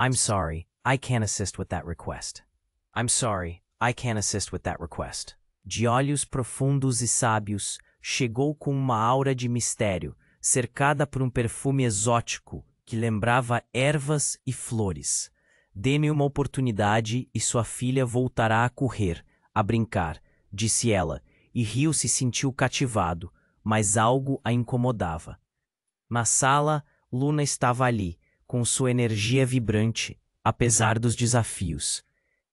I'm sorry, I can't assist with that request. I'm sorry, I can't assist with that request. De olhos profundos e sábios, chegou com uma aura de mistério, cercada por um perfume exótico que lembrava ervas e flores. Dê-me uma oportunidade e sua filha voltará a correr, a brincar, disse ela, e Rio se sentiu cativado, mas algo a incomodava. Na sala, Luna estava ali, com sua energia vibrante, apesar dos desafios.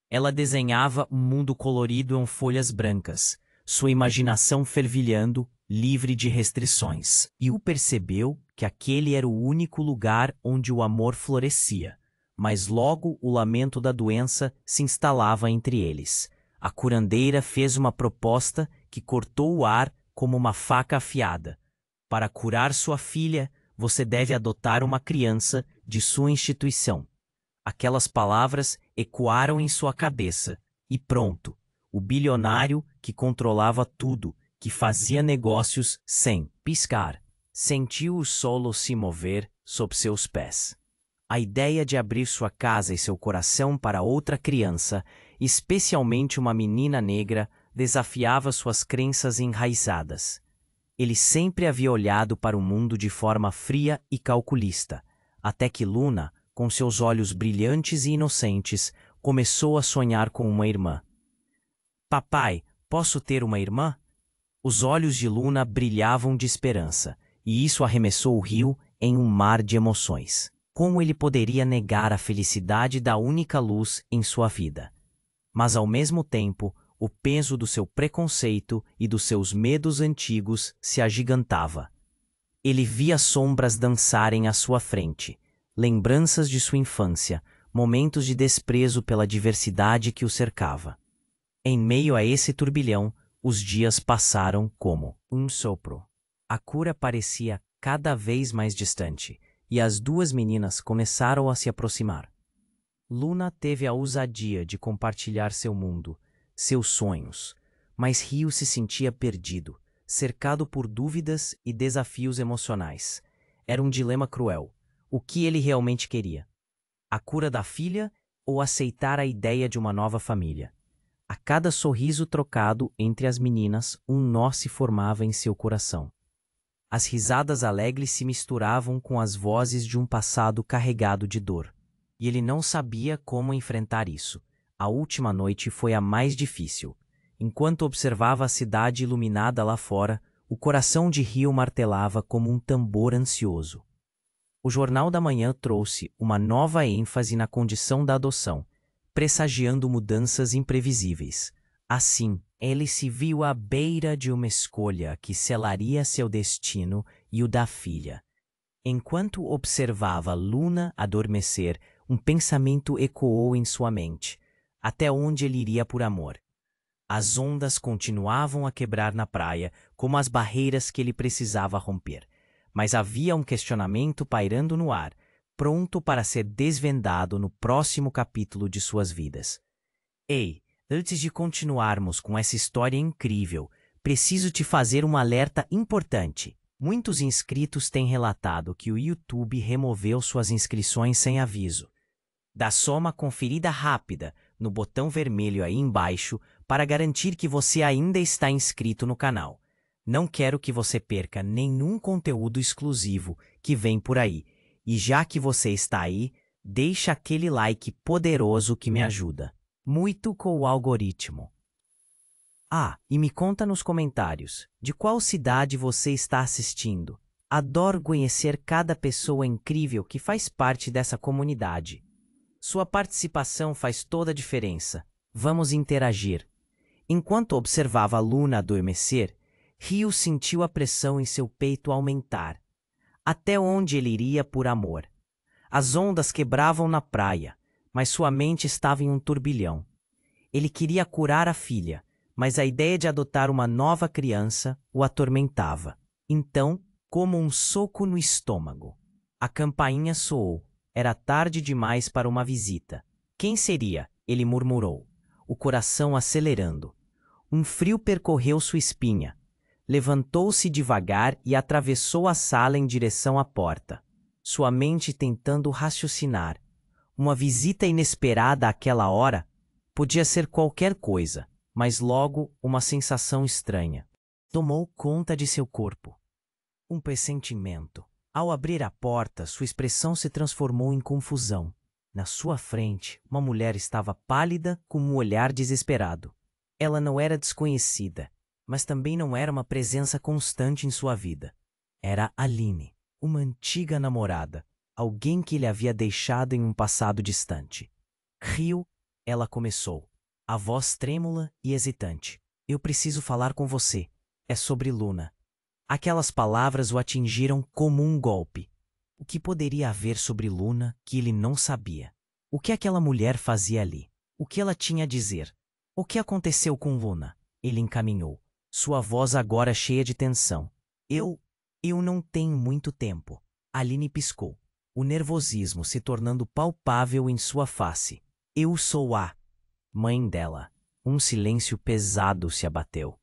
Ela desenhava um mundo colorido em folhas brancas, sua imaginação fervilhando, livre de restrições. E o percebeu que aquele era o único lugar onde o amor florescia. Mas logo o lamento da doença se instalava entre eles. A curandeira fez uma proposta que cortou o ar como uma faca afiada. Para curar sua filha, você deve adotar uma criança de sua instituição. Aquelas palavras ecoaram em sua cabeça, e pronto, o bilionário que controlava tudo, que fazia negócios sem piscar, sentiu o solo se mover sob seus pés. A ideia de abrir sua casa e seu coração para outra criança, especialmente uma menina negra, desafiava suas crenças enraizadas. Ele sempre havia olhado para o mundo de forma fria e calculista, até que Luna, com seus olhos brilhantes e inocentes, começou a sonhar com uma irmã. Papai, posso ter uma irmã? Os olhos de Luna brilhavam de esperança, e isso arremessou o Rio em um mar de emoções. Como ele poderia negar a felicidade da única luz em sua vida? Mas ao mesmo tempo, o peso do seu preconceito e dos seus medos antigos se agigantava. Ele via sombras dançarem à sua frente, lembranças de sua infância, momentos de desprezo pela diversidade que o cercava. Em meio a esse turbilhão, os dias passaram como um sopro. A cura parecia cada vez mais distante, e as duas meninas começaram a se aproximar. Luna teve a ousadia de compartilhar seu mundo, seus sonhos, mas Rio se sentia perdido, cercado por dúvidas e desafios emocionais. Era um dilema cruel. O que ele realmente queria? A cura da filha ou aceitar a ideia de uma nova família? A cada sorriso trocado entre as meninas, um nó se formava em seu coração. As risadas alegres se misturavam com as vozes de um passado carregado de dor. E ele não sabia como enfrentar isso. A última noite foi a mais difícil. Enquanto observava a cidade iluminada lá fora, o coração de Rio martelava como um tambor ansioso. O Jornal da Manhã trouxe uma nova ênfase na condição da adoção, pressagiando mudanças imprevisíveis. Assim, ele se viu à beira de uma escolha que selaria seu destino e o da filha. Enquanto observava Luna adormecer, um pensamento ecoou em sua mente. Até onde ele iria por amor? As ondas continuavam a quebrar na praia, como as barreiras que ele precisava romper. Mas havia um questionamento pairando no ar, pronto para ser desvendado no próximo capítulo de suas vidas. Ei, antes de continuarmos com essa história incrível, preciso te fazer um alerta importante. Muitos inscritos têm relatado que o YouTube removeu suas inscrições sem aviso. Dá só uma conferida rápida no botão vermelho aí embaixo para garantir que você ainda está inscrito no canal. Não quero que você perca nenhum conteúdo exclusivo que vem por aí. E já que você está aí, deixa aquele like poderoso que me ajuda muito com o algoritmo. Ah, e me conta nos comentários, de qual cidade você está assistindo? Adoro conhecer cada pessoa incrível que faz parte dessa comunidade. Sua participação faz toda a diferença. Vamos interagir. Enquanto observava Luna adormecer, Rio sentiu a pressão em seu peito aumentar. Até onde ele iria por amor? As ondas quebravam na praia, mas sua mente estava em um turbilhão. Ele queria curar a filha, mas a ideia de adotar uma nova criança o atormentava. Então, como um soco no estômago, a campainha soou. Era tarde demais para uma visita. Quem seria? Ele murmurou, o coração acelerando. Um frio percorreu sua espinha. Levantou-se devagar e atravessou a sala em direção à porta, sua mente tentando raciocinar. Uma visita inesperada àquela hora podia ser qualquer coisa, mas logo uma sensação estranha tomou conta de seu corpo. Um pressentimento. Ao abrir a porta, sua expressão se transformou em confusão. Na sua frente, uma mulher estava pálida com um olhar desesperado. Ela não era desconhecida, mas também não era uma presença constante em sua vida. Era Aline, uma antiga namorada, alguém que ele havia deixado em um passado distante. Riu, ela começou, a voz trêmula e hesitante. Eu preciso falar com você. É sobre Luna. Aquelas palavras o atingiram como um golpe. O que poderia haver sobre Luna que ele não sabia? O que aquela mulher fazia ali? O que ela tinha a dizer? O que aconteceu com Luna? Ele encaminhou, sua voz agora cheia de tensão. Eu não tenho muito tempo. Aline piscou, o nervosismo se tornando palpável em sua face. Eu sou a mãe dela. Um silêncio pesado se abateu.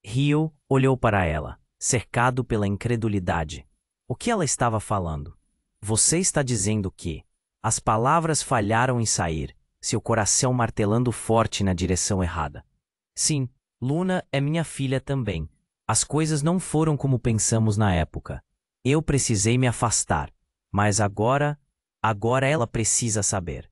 Rio olhou para ela, cercado pela incredulidade. O que ela estava falando? Você está dizendo que... As palavras falharam em sair, seu coração martelando forte na direção errada. Sim, Luna é minha filha também. As coisas não foram como pensamos na época. Eu precisei me afastar, mas agora ela precisa saber.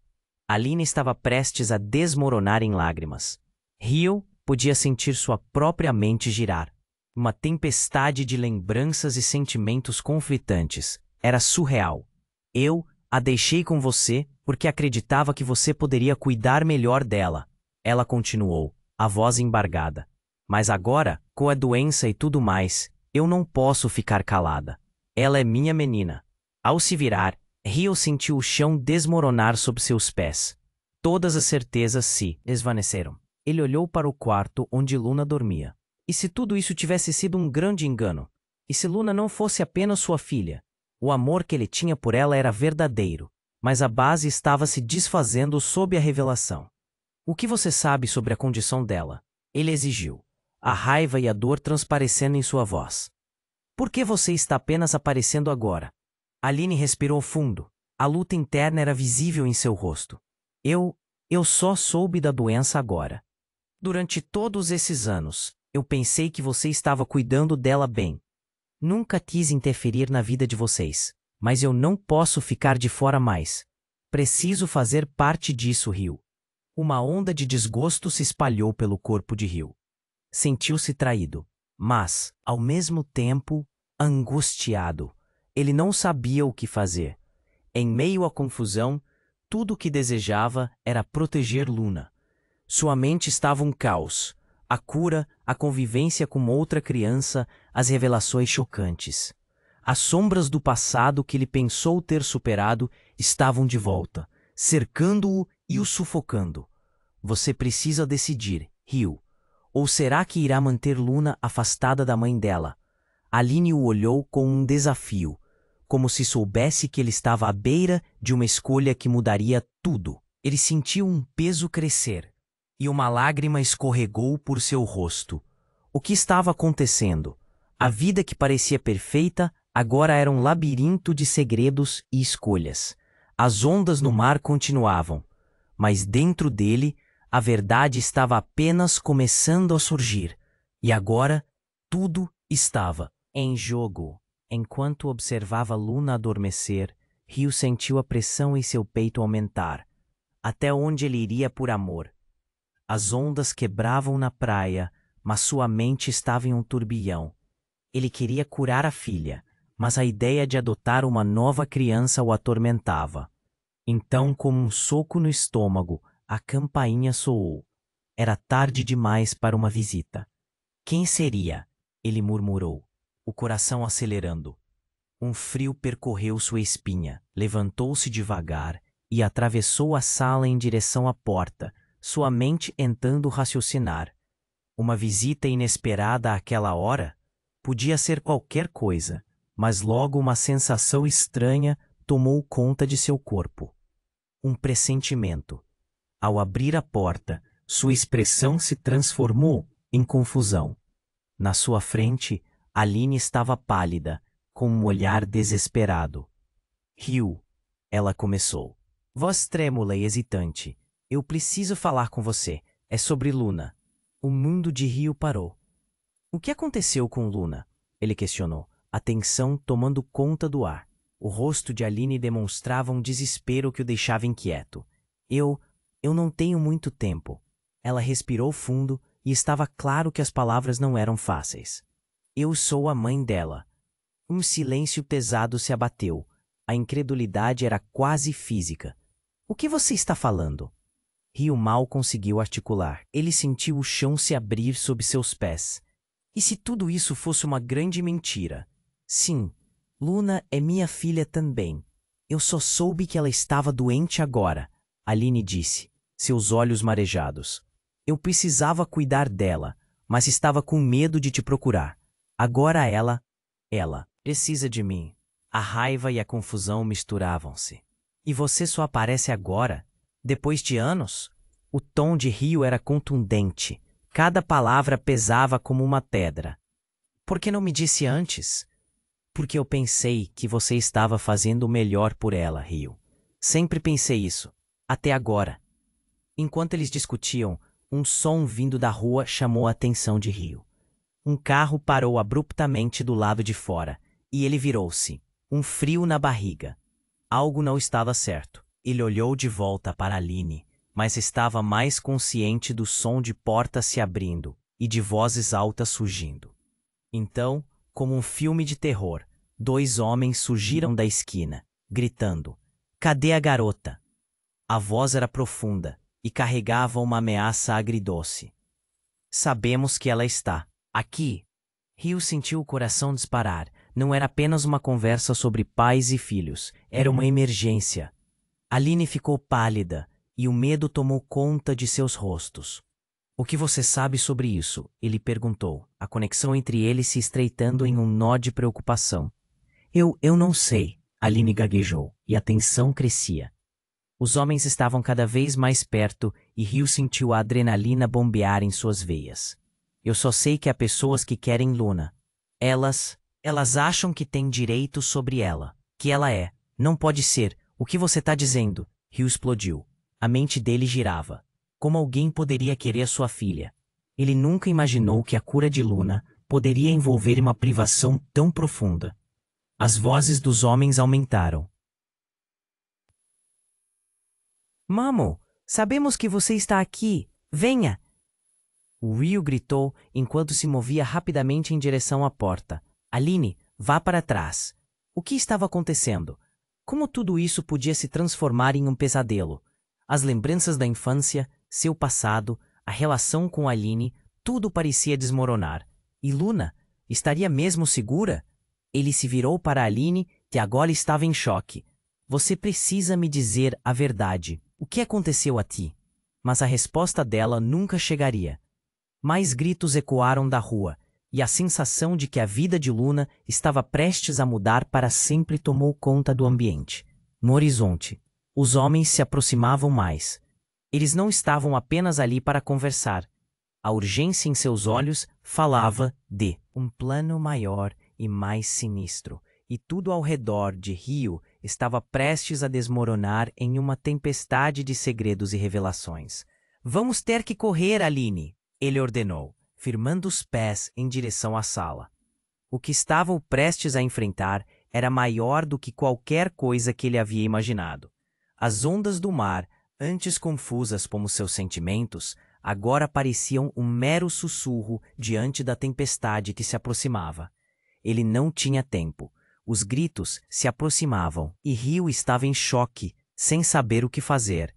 Aline estava prestes a desmoronar em lágrimas. Rio podia sentir sua própria mente girar. Uma tempestade de lembranças e sentimentos conflitantes. Era surreal. Eu a deixei com você porque acreditava que você poderia cuidar melhor dela. Ela continuou, a voz embargada. Mas agora, com a doença e tudo mais, eu não posso ficar calada. Ela é minha menina. Ao se virar, Rio sentiu o chão desmoronar sob seus pés. Todas as certezas se esvaneceram. Ele olhou para o quarto onde Luna dormia. E se tudo isso tivesse sido um grande engano? E se Luna não fosse apenas sua filha? O amor que ele tinha por ela era verdadeiro, mas a base estava se desfazendo sob a revelação. O que você sabe sobre a condição dela? Ele exigiu, a raiva e a dor transparecendo em sua voz. Por que você está apenas aparecendo agora? Aline respirou fundo. A luta interna era visível em seu rosto. Eu só soube da doença agora. Durante todos esses anos, eu pensei que você estava cuidando dela bem. Nunca quis interferir na vida de vocês, mas eu não posso ficar de fora mais. Preciso fazer parte disso, Rio. Uma onda de desgosto se espalhou pelo corpo de Rio. Sentiu-se traído, mas, ao mesmo tempo, angustiado. Ele não sabia o que fazer. Em meio à confusão, tudo o que desejava era proteger Luna. Sua mente estava um caos. A cura, a convivência com outra criança, as revelações chocantes. As sombras do passado que ele pensou ter superado estavam de volta, cercando-o e o sufocando. Você precisa decidir, Rio. Ou será que irá manter Luna afastada da mãe dela? Aline o olhou com um desafio, como se soubesse que ele estava à beira de uma escolha que mudaria tudo. Ele sentiu um peso crescer. E uma lágrima escorregou por seu rosto. O que estava acontecendo? A vida que parecia perfeita agora era um labirinto de segredos e escolhas. As ondas no mar continuavam, mas dentro dele a verdade estava apenas começando a surgir. E agora tudo estava em jogo. Enquanto observava Luna adormecer, Rio sentiu a pressão em seu peito aumentar. Até onde ele iria por amor? As ondas quebravam na praia, mas sua mente estava em um turbilhão. Ele queria curar a filha, mas a ideia de adotar uma nova criança o atormentava. Então, como um soco no estômago, a campainha soou. Era tarde demais para uma visita. Quem seria? Ele murmurou, o coração acelerando. Um frio percorreu sua espinha, levantou-se devagar e atravessou a sala em direção à porta, sua mente tentando raciocinar. Uma visita inesperada àquela hora? Podia ser qualquer coisa, mas logo uma sensação estranha tomou conta de seu corpo. Um pressentimento. Ao abrir a porta, sua expressão se transformou em confusão. Na sua frente, Aline estava pálida, com um olhar desesperado. Rio, ela começou. Voz trêmula e hesitante. Eu preciso falar com você. É sobre Luna. O mundo de Rio parou. O que aconteceu com Luna? Ele questionou, a tensão tomando conta do ar. O rosto de Aline demonstrava um desespero que o deixava inquieto. Eu não tenho muito tempo. Ela respirou fundo e estava claro que as palavras não eram fáceis. Eu sou a mãe dela. Um silêncio pesado se abateu. A incredulidade era quase física. O que você está falando? Rio mal conseguiu articular. Ele sentiu o chão se abrir sob seus pés. E se tudo isso fosse uma grande mentira? Sim, Luna é minha filha também. Eu só soube que ela estava doente agora, Aline disse, seus olhos marejados. Eu precisava cuidar dela, mas estava com medo de te procurar. Agora ela precisa de mim. A raiva e a confusão misturavam-se. E você só aparece agora? Depois de anos? O tom de Rio era contundente. Cada palavra pesava como uma pedra. Por que não me disse antes? Porque eu pensei que você estava fazendo o melhor por ela, Rio. Sempre pensei isso. Até agora. Enquanto eles discutiam, um som vindo da rua chamou a atenção de Rio. Um carro parou abruptamente do lado de fora, e ele virou-se, um frio na barriga. Algo não estava certo. Ele olhou de volta para Aline, mas estava mais consciente do som de portas se abrindo e de vozes altas surgindo. Então, como um filme de terror, dois homens surgiram da esquina, gritando: "Cadê a garota?" A voz era profunda e carregava uma ameaça agridoce. "Sabemos que ela está aqui." Rio sentiu o coração disparar. Não era apenas uma conversa sobre pais e filhos, era uma emergência. Aline ficou pálida e o medo tomou conta de seus rostos. "O que você sabe sobre isso?" ele perguntou, a conexão entre eles se estreitando em um nó de preocupação. Eu não sei, Aline gaguejou, e a tensão crescia. Os homens estavam cada vez mais perto e Rio sentiu a adrenalina bombear em suas veias. "Eu só sei que há pessoas que querem Luna. Elas acham que têm direito sobre ela, que ela é. Não pode ser. O que você está dizendo?" Rio explodiu. A mente dele girava. Como alguém poderia querer sua filha? Ele nunca imaginou que a cura de Luna poderia envolver uma privação tão profunda. As vozes dos homens aumentaram. "Mamo, sabemos que você está aqui. Venha!" O Rio gritou enquanto se movia rapidamente em direção à porta. "Aline, vá para trás." O que estava acontecendo? Como tudo isso podia se transformar em um pesadelo? As lembranças da infância, seu passado, a relação com Aline, tudo parecia desmoronar. E Luna? Estaria mesmo segura? Ele se virou para Aline, que agora estava em choque. "Você precisa me dizer a verdade. O que aconteceu a ti?" Mas a resposta dela nunca chegaria. Mais gritos ecoaram da rua, e a sensação de que a vida de Luna estava prestes a mudar para sempre tomou conta do ambiente. No horizonte, os homens se aproximavam mais. Eles não estavam apenas ali para conversar. A urgência em seus olhos falava de um plano maior e mais sinistro, e tudo ao redor de Rio estava prestes a desmoronar em uma tempestade de segredos e revelações. "Vamos ter que correr, Aline!" ele ordenou, firmando os pés em direção à sala. O que estavam prestes a enfrentar era maior do que qualquer coisa que ele havia imaginado. As ondas do mar, antes confusas como seus sentimentos, agora pareciam um mero sussurro diante da tempestade que se aproximava. Ele não tinha tempo. Os gritos se aproximavam e Rio estava em choque, sem saber o que fazer.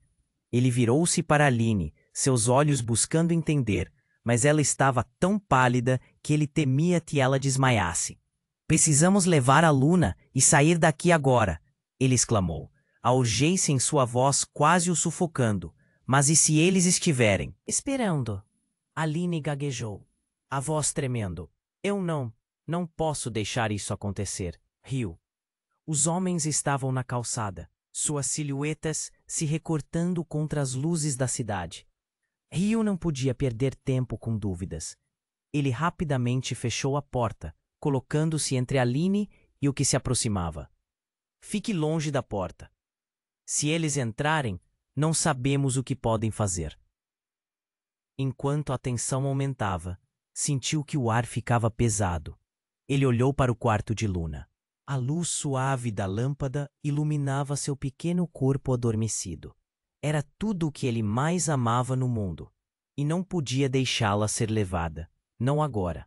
Ele virou-se para Aline, seus olhos buscando entender, mas ela estava tão pálida que ele temia que ela desmaiasse. "Precisamos levar a Luna e sair daqui agora!" ele exclamou, a urgência em sua voz quase o sufocando. "Mas e se eles estiverem esperando?" Aline gaguejou, a voz tremendo. "Eu não posso deixar isso acontecer." Rio. Os homens estavam na calçada, suas silhuetas se recortando contra as luzes da cidade. Rio não podia perder tempo com dúvidas. Ele rapidamente fechou a porta, colocando-se entre Aline e o que se aproximava. "Fique longe da porta." Se eles entrarem, não sabemos o que podem fazer. Enquanto a tensão aumentava, sentiu que o ar ficava pesado. Ele olhou para o quarto de Luna. A luz suave da lâmpada iluminava seu pequeno corpo adormecido. Era tudo o que ele mais amava no mundo, e não podia deixá-la ser levada, não agora.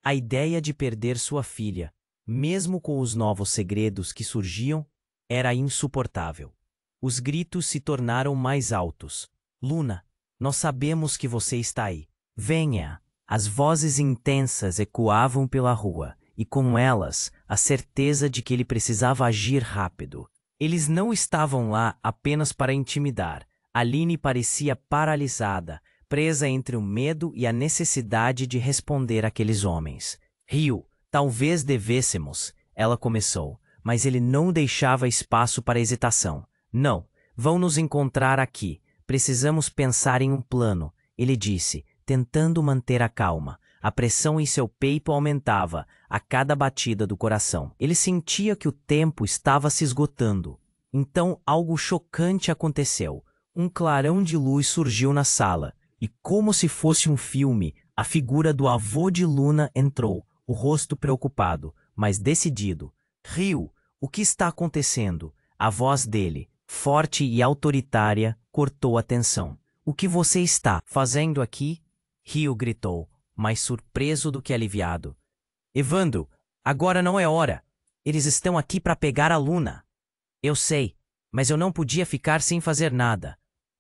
A ideia de perder sua filha, mesmo com os novos segredos que surgiam, era insuportável. Os gritos se tornaram mais altos. Luna, nós sabemos que você está aí. Venha! As vozes intensas ecoavam pela rua, e com elas, a certeza de que ele precisava agir rápido. Eles não estavam lá apenas para intimidar. Aline parecia paralisada, presa entre o medo e a necessidade de responder àqueles homens. Rio, talvez devêssemos, ela começou, mas ele não deixava espaço para hesitação. Não, vão nos encontrar aqui. Precisamos pensar em um plano, ele disse, tentando manter a calma. A pressão em seu peito aumentava a cada batida do coração. Ele sentia que o tempo estava se esgotando. Então algo chocante aconteceu. Um clarão de luz surgiu na sala, e como se fosse um filme, a figura do avô de Luna entrou, o rosto preocupado, mas decidido. Rio, o que está acontecendo? A voz dele, forte e autoritária, cortou a tensão. O que você está fazendo aqui? Rio gritou, mais surpreso do que aliviado. Evandro, agora não é hora. Eles estão aqui para pegar a Luna. Eu sei, mas eu não podia ficar sem fazer nada.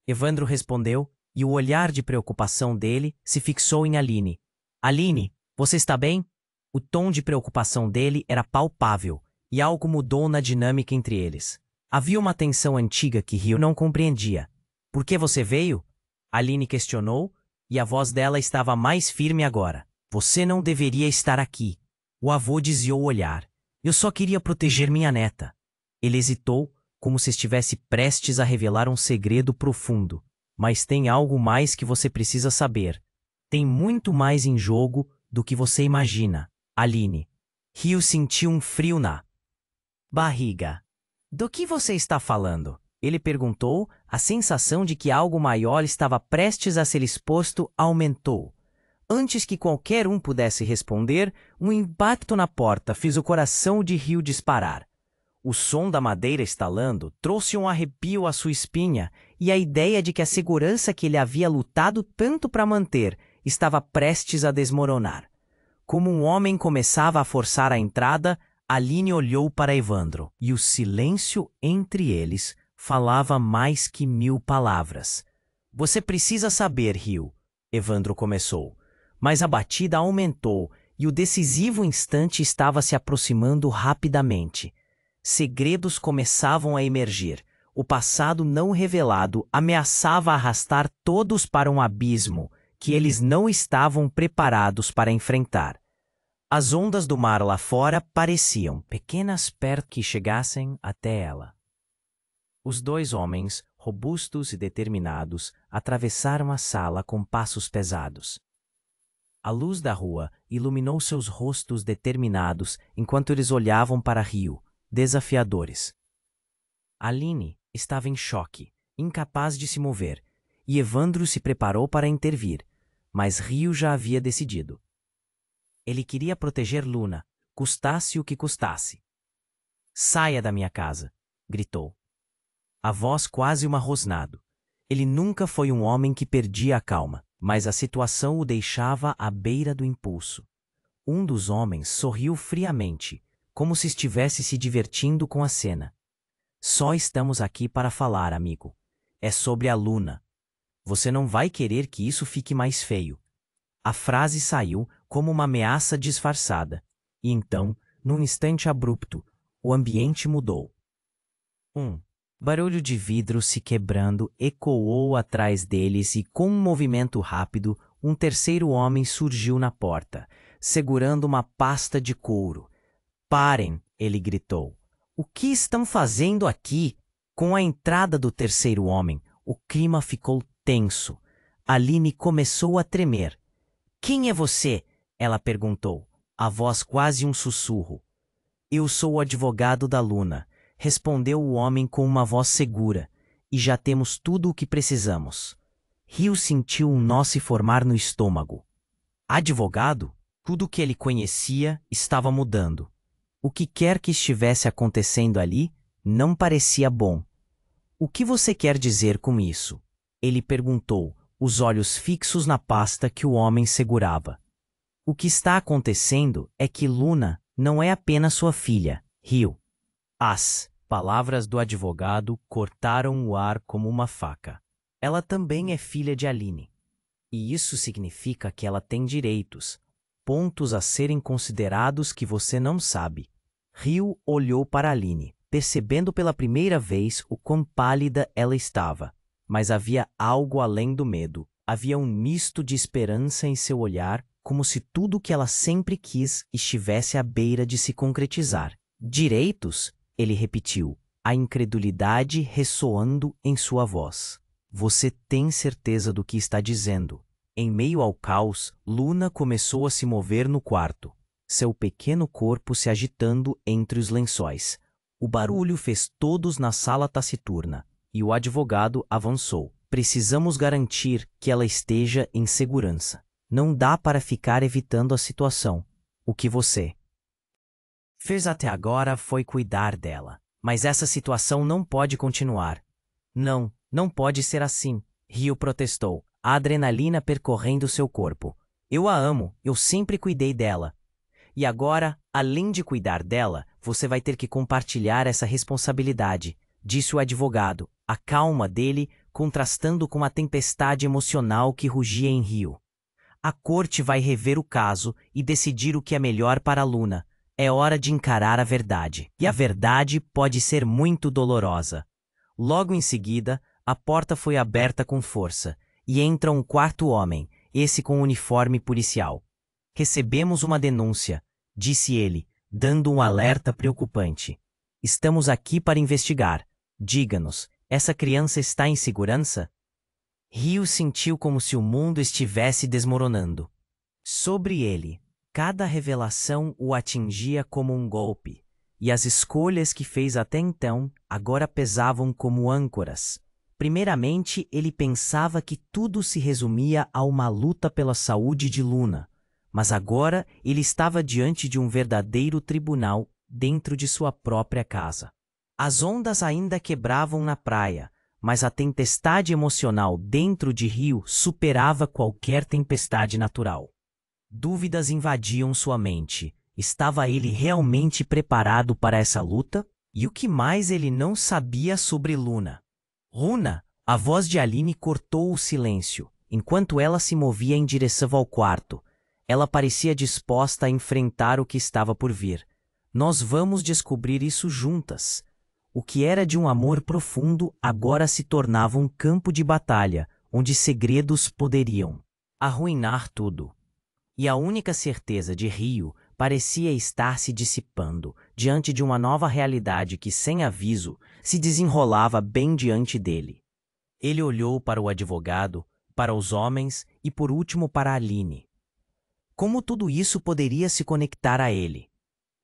Evandro respondeu, e o olhar de preocupação dele se fixou em Aline. Aline, você está bem? O tom de preocupação dele era palpável, e algo mudou na dinâmica entre eles. Havia uma tensão antiga que Rio não compreendia. Por que você veio? Aline questionou, e a voz dela estava mais firme agora. Você não deveria estar aqui. O avô desviou o olhar. Eu só queria proteger minha neta. Ele hesitou, como se estivesse prestes a revelar um segredo profundo. Mas tem algo mais que você precisa saber. Tem muito mais em jogo do que você imagina, Aline. Rio sentiu um frio na barriga. Do que você está falando? Ele perguntou, a sensação de que algo maior estava prestes a ser exposto aumentou. Antes que qualquer um pudesse responder, um impacto na porta fez o coração de Rio disparar. O som da madeira estalando trouxe um arrepio à sua espinha, e a ideia de que a segurança que ele havia lutado tanto para manter estava prestes a desmoronar. Como um homem começava a forçar a entrada, Aline olhou para Evandro, e o silêncio entre eles falava mais que 1000 palavras. Você precisa saber, Rio, Evandro começou. Mas a batida aumentou, e o decisivo instante estava se aproximando rapidamente. Segredos começavam a emergir. O passado não revelado ameaçava arrastar todos para um abismo que eles não estavam preparados para enfrentar. As ondas do mar lá fora pareciam pequenas perto que chegassem até ela. Os dois homens, robustos e determinados, atravessaram a sala com passos pesados. A luz da rua iluminou seus rostos determinados enquanto eles olhavam para Rio, desafiadores. Aline estava em choque, incapaz de se mover, e Evandro se preparou para intervir, mas Rio já havia decidido. Ele queria proteger Luna, custasse o que custasse. Saia da minha casa, gritou. A voz quase uma rosnado. Ele nunca foi um homem que perdia a calma, mas a situação o deixava à beira do impulso. Um dos homens sorriu friamente, como se estivesse se divertindo com a cena. Só estamos aqui para falar, amigo. É sobre a Luna. Você não vai querer que isso fique mais feio. A frase saiu como uma ameaça disfarçada, e então, num instante abrupto, o ambiente mudou. Barulho de vidro se quebrando ecoou atrás deles e, com um movimento rápido, um terceiro homem surgiu na porta, segurando uma pasta de couro. Parem, ele gritou. O que estão fazendo aqui? Com a entrada do terceiro homem, o clima ficou tenso. Aline começou a tremer. Quem é você? Ela perguntou, a voz quase um sussurro. Eu sou o advogado da Luna. respondeu o homem com uma voz segura, e já temos tudo o que precisamos. Rio sentiu um nó se formar no estômago. Advogado? Tudo o que ele conhecia estava mudando. O que quer que estivesse acontecendo ali não parecia bom. O que você quer dizer com isso? Ele perguntou, os olhos fixos na pasta que o homem segurava. O que está acontecendo é que Luna não é apenas sua filha, Rio. As palavras do advogado cortaram o ar como uma faca. Ela também é filha de Aline. E isso significa que ela tem direitos, pontos a serem considerados que você não sabe. Rio olhou para Aline, percebendo pela primeira vez o quão pálida ela estava. Mas havia algo além do medo. Havia um misto de esperança em seu olhar, como se tudo o que ela sempre quis estivesse à beira de se concretizar. Direitos? Ele repetiu, a incredulidade ressoando em sua voz. Você tem certeza do que está dizendo? Em meio ao caos, Luna começou a se mover no quarto, seu pequeno corpo se agitando entre os lençóis. O barulho fez todos na sala taciturna, e o advogado avançou. Precisamos garantir que ela esteja em segurança. Não dá para ficar evitando a situação. O que você fez até agora foi cuidar dela. Mas essa situação não pode continuar. Não, não pode ser assim, Rio protestou, a adrenalina percorrendo seu corpo. Eu a amo, eu sempre cuidei dela. E agora, além de cuidar dela, você vai ter que compartilhar essa responsabilidade, disse o advogado, a calma dele contrastando com a tempestade emocional que rugia em Rio. A corte vai rever o caso e decidir o que é melhor para Luna. É hora de encarar a verdade. E a verdade pode ser muito dolorosa. Logo em seguida, a porta foi aberta com força, e entra um quarto homem, esse com uniforme policial. Recebemos uma denúncia, disse ele, dando um alerta preocupante. Estamos aqui para investigar. Diga-nos, essa criança está em segurança? Rio sentiu como se o mundo estivesse desmoronando. Sobre ele, cada revelação o atingia como um golpe, e as escolhas que fez até então agora pesavam como âncoras. Primeiramente, ele pensava que tudo se resumia a uma luta pela saúde de Luna, mas agora ele estava diante de um verdadeiro tribunal dentro de sua própria casa. As ondas ainda quebravam na praia, mas a tempestade emocional dentro de Rio superava qualquer tempestade natural. Dúvidas invadiam sua mente. Estava ele realmente preparado para essa luta? E o que mais ele não sabia sobre Luna? Luna, a voz de Aline cortou o silêncio, enquanto ela se movia em direção ao quarto. Ela parecia disposta a enfrentar o que estava por vir. Nós vamos descobrir isso juntas. O que era de um amor profundo agora se tornava um campo de batalha, onde segredos poderiam arruinar tudo. E a única certeza de Rio parecia estar se dissipando diante de uma nova realidade que, sem aviso, se desenrolava bem diante dele. Ele olhou para o advogado, para os homens e, por último, para Aline. Como tudo isso poderia se conectar a ele?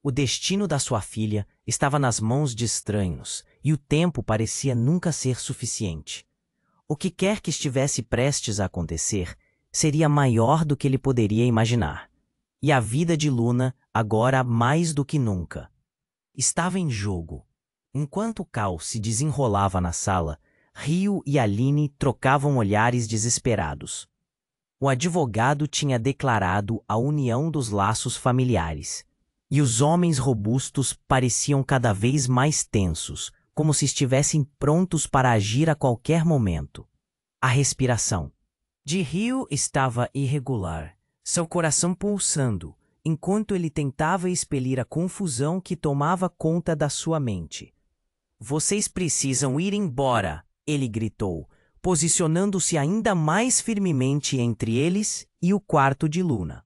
O destino da sua filha estava nas mãos de estranhos, e o tempo parecia nunca ser suficiente. O que quer que estivesse prestes a acontecer seria maior do que ele poderia imaginar. E a vida de Luna, agora mais do que nunca, estava em jogo. Enquanto o caos se desenrolava na sala, Rio e Aline trocavam olhares desesperados. O advogado tinha declarado a união dos laços familiares, e os homens robustos pareciam cada vez mais tensos, como se estivessem prontos para agir a qualquer momento. A respiração de Rio estava irregular, seu coração pulsando, enquanto ele tentava expelir a confusão que tomava conta da sua mente. Vocês precisam ir embora, ele gritou, posicionando-se ainda mais firmemente entre eles e o quarto de Luna.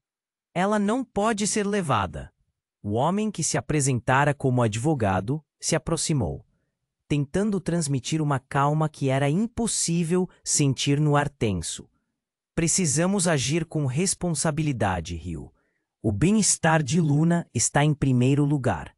Ela não pode ser levada. O homem que se apresentara como advogado se aproximou, tentando transmitir uma calma que era impossível sentir no ar tenso. Precisamos agir com responsabilidade, Rio. O bem-estar de Luna está em primeiro lugar.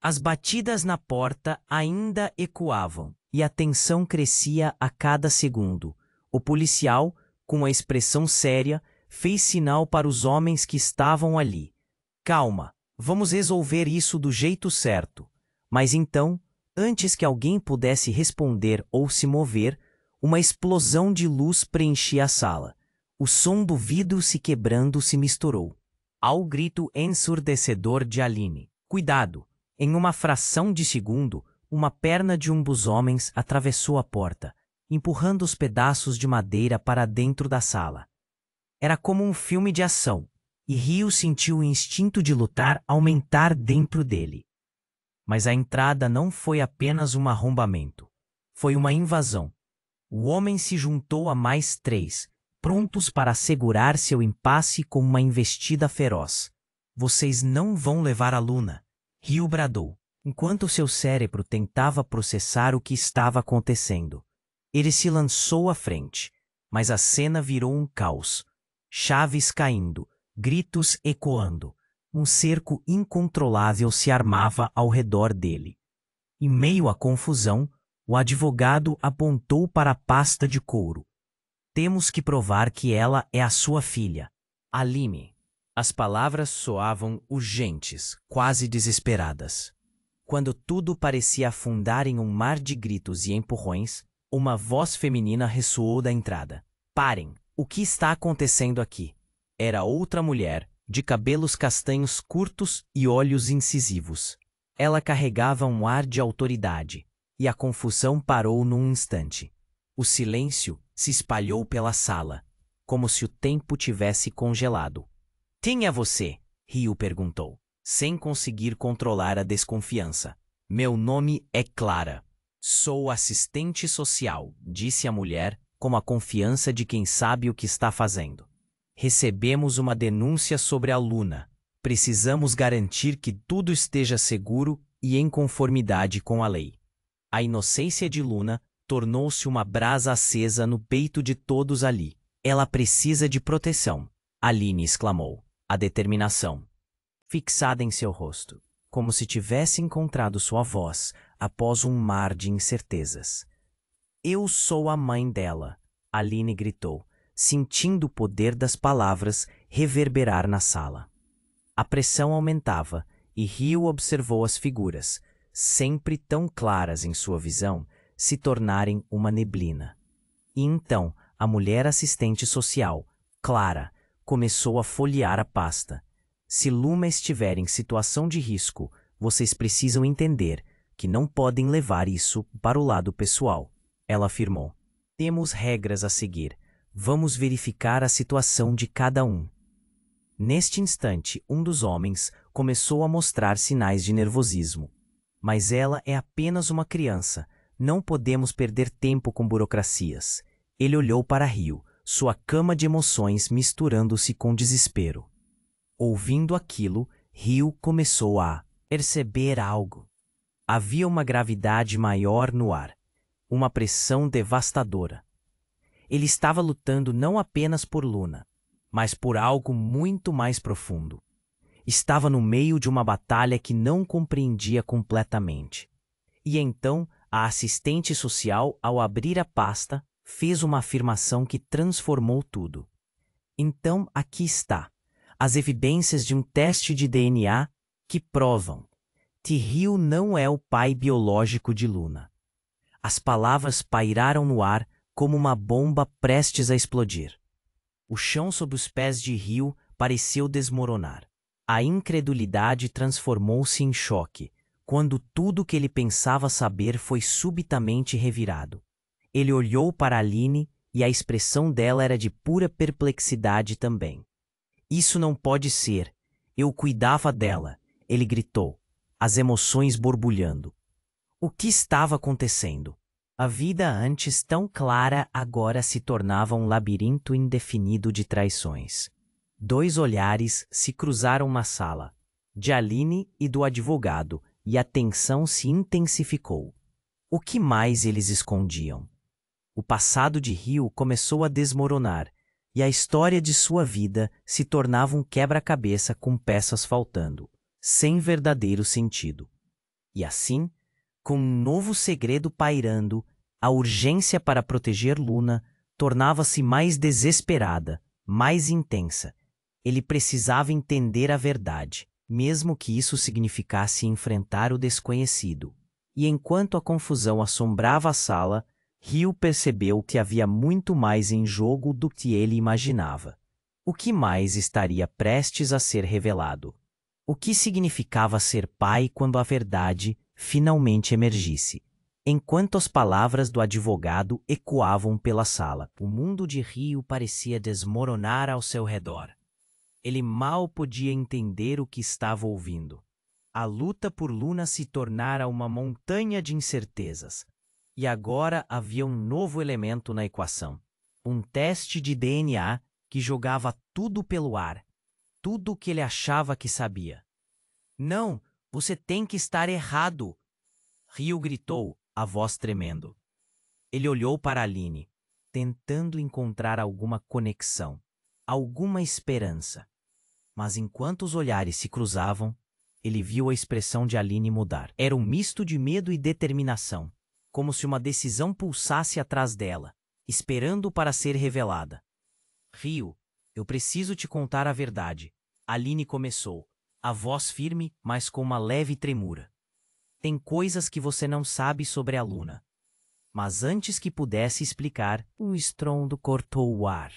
As batidas na porta ainda ecoavam, e a tensão crescia a cada segundo. O policial, com a expressão séria, fez sinal para os homens que estavam ali. Calma, vamos resolver isso do jeito certo. Mas então, antes que alguém pudesse responder ou se mover, uma explosão de luz preenchia a sala. O som do vidro se quebrando se misturou ao grito ensurdecedor de Aline. Cuidado! Em uma fração de segundo, uma perna de um dos homens atravessou a porta, empurrando os pedaços de madeira para dentro da sala. Era como um filme de ação, e Rio sentiu o instinto de lutar aumentar dentro dele. Mas a entrada não foi apenas um arrombamento. Foi uma invasão. O homem se juntou a mais 3, prontos para assegurar seu impasse com uma investida feroz. Vocês não vão levar a Luna, Rio bradou, enquanto seu cérebro tentava processar o que estava acontecendo. Ele se lançou à frente, mas a cena virou um caos. Chaves caindo, gritos ecoando. Um cerco incontrolável se armava ao redor dele. Em meio à confusão, o advogado apontou para a pasta de couro. Temos que provar que ela é a sua filha, Aline. As palavras soavam urgentes, quase desesperadas. Quando tudo parecia afundar em um mar de gritos e empurrões, uma voz feminina ressoou da entrada. Parem! O que está acontecendo aqui? Era outra mulher, de cabelos castanhos curtos e olhos incisivos. Ela carregava um ar de autoridade, e a confusão parou num instante. O silêncio se espalhou pela sala, como se o tempo tivesse congelado. Quem é você? Rio perguntou, sem conseguir controlar a desconfiança. Meu nome é Clara. Sou assistente social, disse a mulher, com a confiança de quem sabe o que está fazendo. Recebemos uma denúncia sobre a Luna. Precisamos garantir que tudo esteja seguro e em conformidade com a lei. A inocência de Luna tornou-se uma brasa acesa no peito de todos ali. Ela precisa de proteção, Aline exclamou. A determinação, fixada em seu rosto, como se tivesse encontrado sua voz após um mar de incertezas. Eu sou a mãe dela, Aline gritou, sentindo o poder das palavras reverberar na sala. A pressão aumentava e Rio observou as figuras, sempre tão claras em sua visão, se tornarem uma neblina. E então, a mulher assistente social, Clara, começou a folhear a pasta. Se Luma estiver em situação de risco, vocês precisam entender que não podem levar isso para o lado pessoal, ela afirmou. Temos regras a seguir. Vamos verificar a situação de cada um. Neste instante, um dos homens começou a mostrar sinais de nervosismo. Mas ela é apenas uma criança. Não podemos perder tempo com burocracias. Ele olhou para Rio, sua cama de emoções misturando-se com desespero. Ouvindo aquilo, Rio começou a perceber algo. Havia uma gravidade maior no ar, uma pressão devastadora. Ele estava lutando não apenas por Luna, mas por algo muito mais profundo. Estava no meio de uma batalha que não compreendia completamente. E então, a assistente social, ao abrir a pasta, fez uma afirmação que transformou tudo. Então, aqui está, as evidências de um teste de DNA que provam que Rio não é o pai biológico de Luna. As palavras pairaram no ar como uma bomba prestes a explodir. O chão sob os pés de Rio pareceu desmoronar. A incredulidade transformou-se em choque, quando tudo que ele pensava saber foi subitamente revirado. Ele olhou para Aline e a expressão dela era de pura perplexidade também. Isso não pode ser. Eu cuidava dela, ele gritou, as emoções borbulhando. O que estava acontecendo? A vida antes tão clara agora se tornava um labirinto indefinido de traições. 2 olhares se cruzaram na sala, de Aline e do advogado, e a tensão se intensificou. O que mais eles escondiam? O passado de Rio começou a desmoronar, e a história de sua vida se tornava um quebra-cabeça com peças faltando, sem verdadeiro sentido. E assim, com um novo segredo pairando, a urgência para proteger Luna tornava-se mais desesperada, mais intensa. Ele precisava entender a verdade, mesmo que isso significasse enfrentar o desconhecido. E enquanto a confusão assombrava a sala, Hugh percebeu que havia muito mais em jogo do que ele imaginava. O que mais estaria prestes a ser revelado? O que significava ser pai quando a verdade finalmente emergisse? Enquanto as palavras do advogado ecoavam pela sala, o mundo de Hugh parecia desmoronar ao seu redor. Ele mal podia entender o que estava ouvindo. A luta por Luna se tornara uma montanha de incertezas. E agora havia um novo elemento na equação. Um teste de DNA que jogava tudo pelo ar. Tudo o que ele achava que sabia. Não, você tem que estar errado! Hugh gritou, a voz tremendo. Ele olhou para Aline, tentando encontrar alguma conexão, alguma esperança. Mas enquanto os olhares se cruzavam, ele viu a expressão de Aline mudar. Era um misto de medo e determinação, como se uma decisão pulsasse atrás dela, esperando para ser revelada. Hugh, eu preciso te contar a verdade. Aline começou, a voz firme, mas com uma leve tremura. Tem coisas que você não sabe sobre a Luna. Mas antes que pudesse explicar, um estrondo cortou o ar.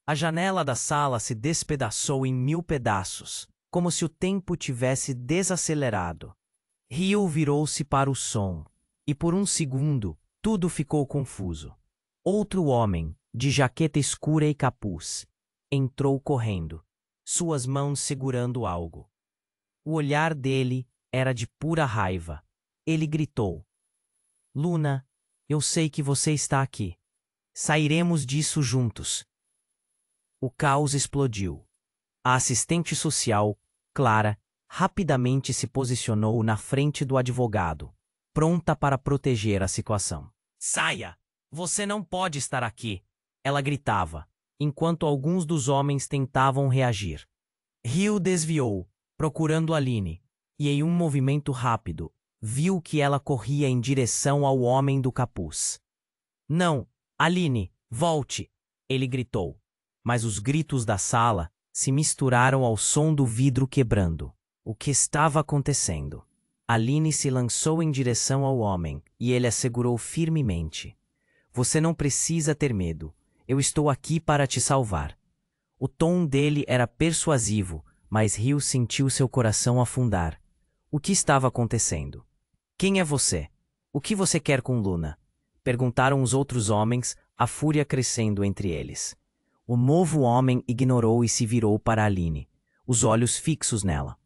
A janela da sala se despedaçou em 1000 pedaços, como se o tempo tivesse desacelerado. Hugh virou-se para o som, e por um segundo, tudo ficou confuso. Outro homem, de jaqueta escura e capuz, entrou correndo, suas mãos segurando algo. O olhar dele era de pura raiva. Ele gritou: Luna, eu sei que você está aqui. Sairemos disso juntos. O caos explodiu. A assistente social, Clara, rapidamente se posicionou na frente do advogado, pronta para proteger a situação. Saia! Você não pode estar aqui! Ela gritava, enquanto alguns dos homens tentavam reagir. Hugh desviou, procurando Aline, e em um movimento rápido, viu que ela corria em direção ao homem do capuz. Não, Aline, volte! Ele gritou. Mas os gritos da sala se misturaram ao som do vidro quebrando. O que estava acontecendo? Aline se lançou em direção ao homem e ele a segurou firmemente. Você não precisa ter medo. Eu estou aqui para te salvar. O tom dele era persuasivo, mas Hugh sentiu seu coração afundar. O que estava acontecendo? Quem é você? O que você quer com Luna? Perguntaram os outros homens, a fúria crescendo entre eles. O novo homem ignorou e se virou para Aline, os olhos fixos nela.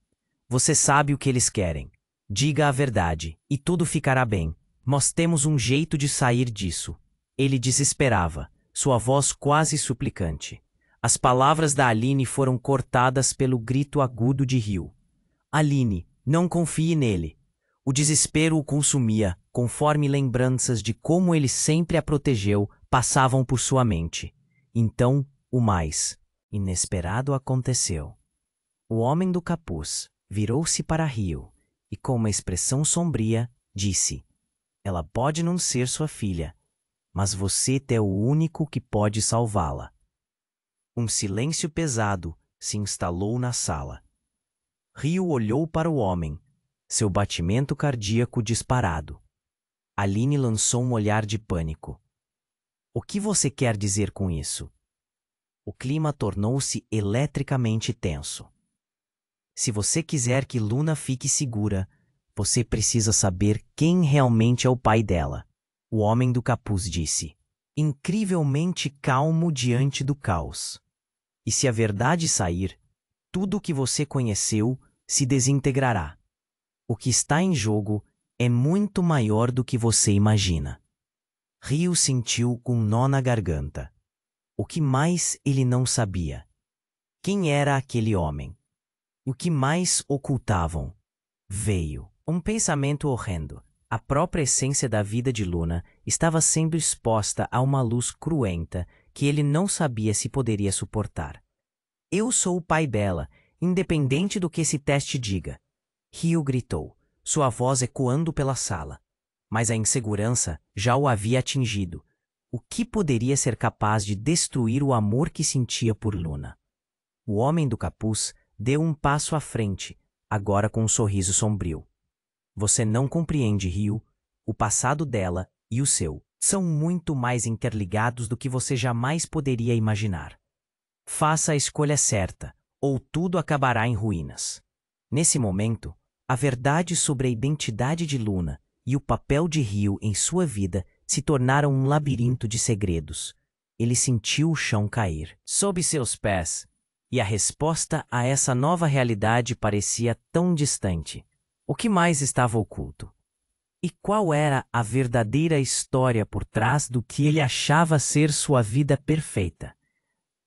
Você sabe o que eles querem. Diga a verdade, e tudo ficará bem. Nós temos um jeito de sair disso. Ele desesperava, sua voz quase suplicante. As palavras da Aline foram cortadas pelo grito agudo de Hugh. Aline, não confie nele. O desespero o consumia, conforme lembranças de como ele sempre a protegeu passavam por sua mente. Então, o mais inesperado aconteceu. O homem do capuz virou-se para Hugh e, com uma expressão sombria, disse: Ela pode não ser sua filha, mas você é o único que pode salvá-la. Um silêncio pesado se instalou na sala. Hugh olhou para o homem, seu batimento cardíaco disparado. Aline lançou um olhar de pânico. O que você quer dizer com isso? O clima tornou-se eletricamente tenso. Se você quiser que Luna fique segura, você precisa saber quem realmente é o pai dela. O homem do capuz disse, incrivelmente calmo diante do caos. E se a verdade sair, tudo o que você conheceu se desintegrará. O que está em jogo é muito maior do que você imagina. Hugh sentiu com um nó na garganta. O que mais ele não sabia? Quem era aquele homem? O que mais ocultavam? Veio um pensamento horrendo. A própria essência da vida de Luna estava sendo exposta a uma luz cruenta que ele não sabia se poderia suportar. Eu sou o pai dela, independente do que esse teste diga. Hugh gritou, sua voz ecoando pela sala. Mas a insegurança já o havia atingido. O que poderia ser capaz de destruir o amor que sentia por Luna? O homem do capuz deu um passo à frente, agora com um sorriso sombrio. Você não compreende, Rio. O passado dela e o seu são muito mais interligados do que você jamais poderia imaginar. Faça a escolha certa, ou tudo acabará em ruínas. Nesse momento, a verdade sobre a identidade de Luna e o papel de Rio em sua vida se tornaram um labirinto de segredos. Ele sentiu o chão cair sob seus pés, e a resposta a essa nova realidade parecia tão distante. O que mais estava oculto? E qual era a verdadeira história por trás do que ele achava ser sua vida perfeita?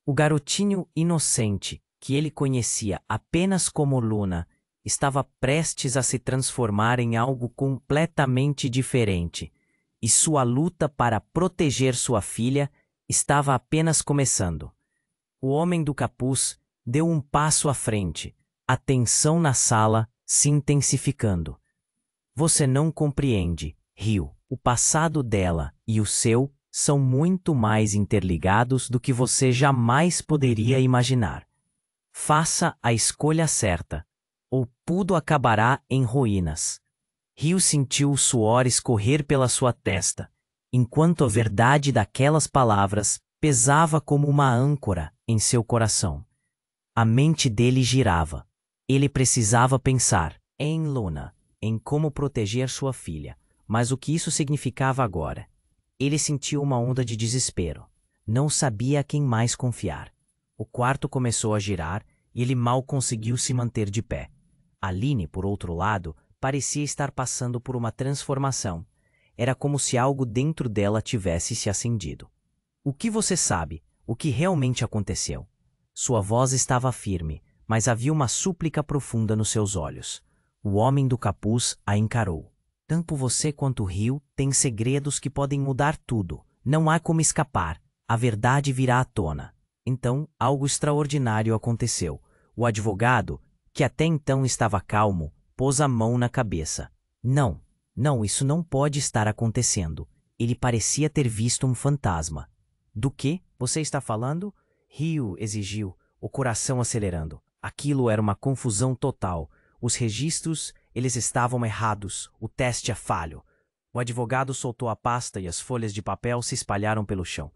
O garotinho inocente, que ele conhecia apenas como Luna, estava prestes a se transformar em algo completamente diferente, e sua luta para proteger sua filha estava apenas começando. O homem do capuz deu um passo à frente, a tensão na sala se intensificando. Você não compreende, Rio. O passado dela e o seu são muito mais interligados do que você jamais poderia imaginar. Faça a escolha certa, ou tudo acabará em ruínas. Rio sentiu o suor escorrer pela sua testa, enquanto a verdade daquelas palavras pesava como uma âncora em seu coração. A mente dele girava. Ele precisava pensar em Luna, em como proteger sua filha, mas o que isso significava agora? Ele sentiu uma onda de desespero. Não sabia a quem mais confiar. O quarto começou a girar e ele mal conseguiu se manter de pé. Aline, por outro lado, parecia estar passando por uma transformação. Era como se algo dentro dela tivesse se acendido. O que você sabe? O que realmente aconteceu? Sua voz estava firme, mas havia uma súplica profunda nos seus olhos. O homem do capuz a encarou. Tanto você quanto o Rio têm segredos que podem mudar tudo. Não há como escapar. A verdade virá à tona. Então, algo extraordinário aconteceu. O advogado, que até então estava calmo, pôs a mão na cabeça. Não, isso não pode estar acontecendo. Ele parecia ter visto um fantasma. Do que você está falando? Rio exigiu, o coração acelerando. Aquilo era uma confusão total. Os registros, eles estavam errados. O teste é falho. O advogado soltou a pasta e as folhas de papel se espalharam pelo chão.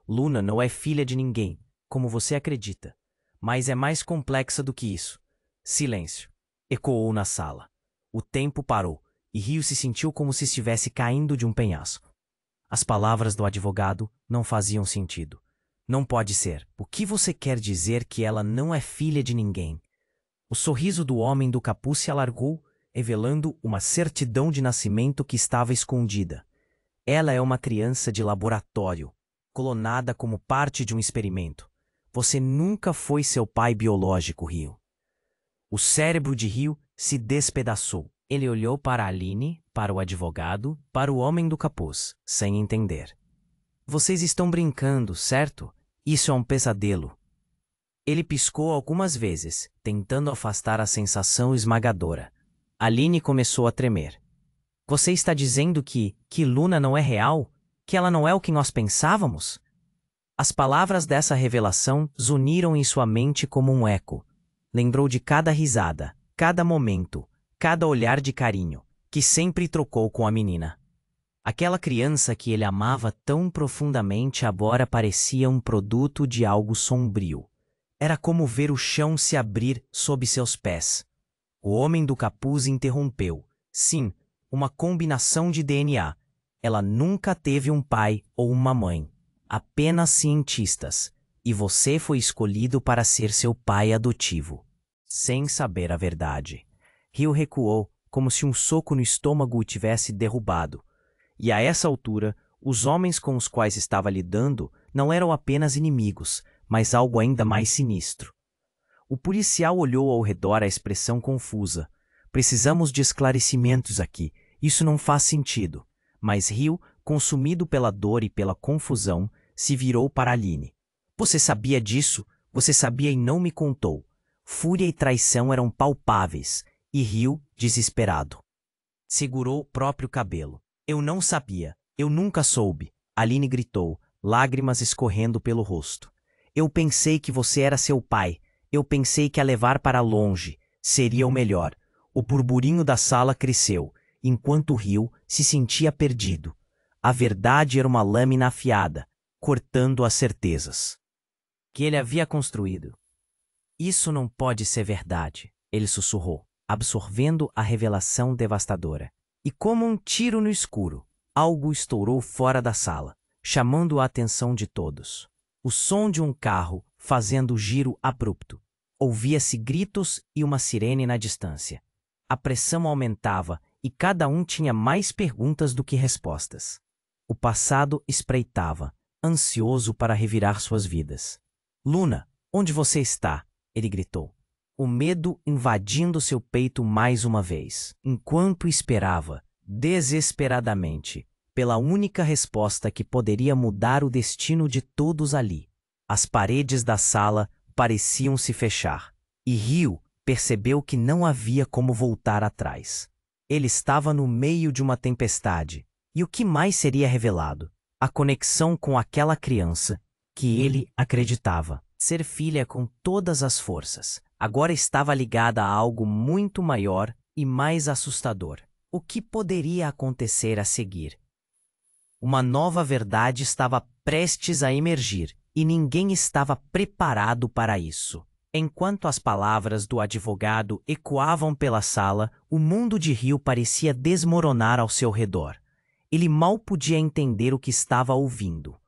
Luna não é filha de ninguém, como você acredita. Mas é mais complexa do que isso. Silêncio. Ecoou na sala. O tempo parou, e Rio se sentiu como se estivesse caindo de um penhasco. As palavras do advogado não faziam sentido. Não pode ser. O que você quer dizer que ela não é filha de ninguém? O sorriso do homem do capuz se alargou, revelando uma certidão de nascimento que estava escondida. Ela é uma criança de laboratório, clonada como parte de um experimento. Você nunca foi seu pai biológico, Rio. O cérebro de Rio se despedaçou. Ele olhou para Aline, para o advogado, para o homem do capuz, sem entender. Vocês estão brincando, certo? Isso é um pesadelo. Ele piscou algumas vezes, tentando afastar a sensação esmagadora. Aline começou a tremer. Você está dizendo que Luna não é real? Que ela não é o que nós pensávamos? As palavras dessa revelação zuniram em sua mente como um eco. Lembrou de cada risada, cada momento, cada olhar de carinho, que sempre trocou com a menina. Aquela criança que ele amava tão profundamente agora parecia um produto de algo sombrio. Era como ver o chão se abrir sob seus pés. O homem do capuz interrompeu. Sim, uma combinação de DNA. Ela nunca teve um pai ou uma mãe. Apenas cientistas. E você foi escolhido para ser seu pai adotivo. Sem saber a verdade. Rio recuou, como se um soco no estômago o tivesse derrubado. E a essa altura, os homens com os quais estava lidando não eram apenas inimigos, mas algo ainda mais sinistro. O policial olhou ao redor a expressão confusa. Precisamos de esclarecimentos aqui. Isso não faz sentido. Mas Rio, consumido pela dor e pela confusão, se virou para Aline. Você sabia disso? Você sabia e não me contou. Fúria e traição eram palpáveis. E Rio, desesperado. Segurou o próprio cabelo. Eu não sabia. Eu nunca soube. Aline gritou, lágrimas escorrendo pelo rosto. Eu pensei que você era seu pai. Eu pensei que a levar para longe seria o melhor. O burburinho da sala cresceu, enquanto Rio se sentia perdido. A verdade era uma lâmina afiada, cortando as certezas que ele havia construído. Isso não pode ser verdade, ele sussurrou, absorvendo a revelação devastadora. E como um tiro no escuro, algo estourou fora da sala, chamando a atenção de todos. O som de um carro fazendo giro abrupto. Ouvia-se gritos e uma sirene na distância. A pressão aumentava e cada um tinha mais perguntas do que respostas. O passado espreitava, ansioso para revirar suas vidas. Luna, onde você está? Ele gritou. O medo invadindo seu peito mais uma vez, enquanto esperava, desesperadamente, pela única resposta que poderia mudar o destino de todos ali. As paredes da sala pareciam se fechar, e Rio percebeu que não havia como voltar atrás. Ele estava no meio de uma tempestade, e o que mais seria revelado? A conexão com aquela criança que ele acreditava ser filha com todas as forças, agora estava ligada a algo muito maior e mais assustador. O que poderia acontecer a seguir? Uma nova verdade estava prestes a emergir, e ninguém estava preparado para isso. Enquanto as palavras do advogado ecoavam pela sala, o mundo de Rio parecia desmoronar ao seu redor. Ele mal podia entender o que estava ouvindo.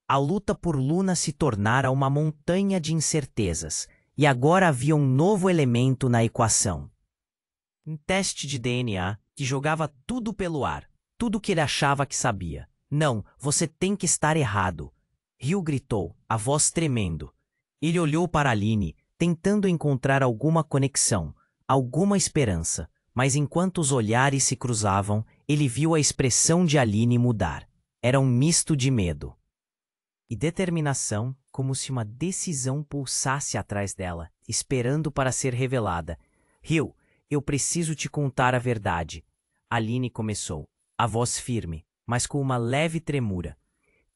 A luta por Luna se tornara uma montanha de incertezas, e agora havia um novo elemento na equação. Um teste de DNA que jogava tudo pelo ar, tudo que ele achava que sabia. Não, você tem que estar errado. Rio gritou, a voz tremendo. Ele olhou para Aline, tentando encontrar alguma conexão, alguma esperança, mas enquanto os olhares se cruzavam, ele viu a expressão de Aline mudar. Era um misto de medo e determinação, como se uma decisão pulsasse atrás dela, esperando para ser revelada. Rio, eu preciso te contar a verdade. Aline começou, a voz firme, mas com uma leve tremura.